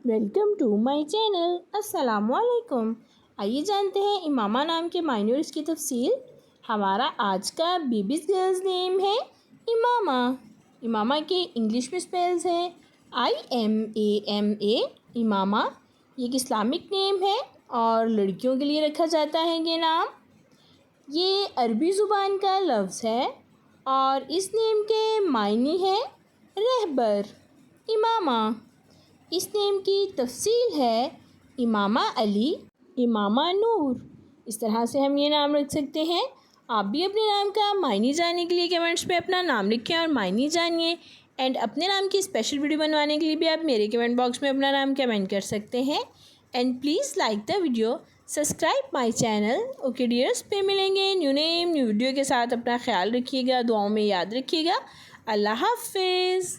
Welcome to my channel. अस्सलामुअलैकुम। आइए जानते हैं इमामा नाम के मायने और इसकी तफसील। हमारा आज का बेबीज़ गर्ल्स नेम है इमामा। इमामा के इंग्लिश में स्पेल्स हैं IMAMA इमामा। ये एक इस्लामिक नेम है और लड़कियों के लिए रखा जाता है ये नाम। ये अरबी ज़ुबान का लफ्ज़ है और इस नेम के मायने हैं रहबर, इमामा। इस नेम की तफसील है इमामा अली, इमामा नूर। इस तरह से हम ये नाम रख सकते हैं। आप भी अपने नाम का मायने जानने के लिए कमेंट्स में अपना नाम लिखें और मायने जानिए। एंड अपने नाम की स्पेशल वीडियो बनवाने के लिए भी आप मेरे कमेंट बॉक्स में अपना नाम कमेंट कर सकते हैं। And please like the video, subscribe my channel. Okay dears, पे मिलेंगे न्यू नेम न्यू वीडियो के साथ। अपना ख्याल रखिएगा, दुआओं में याद रखिएगा। अल्लाह हाफिज़।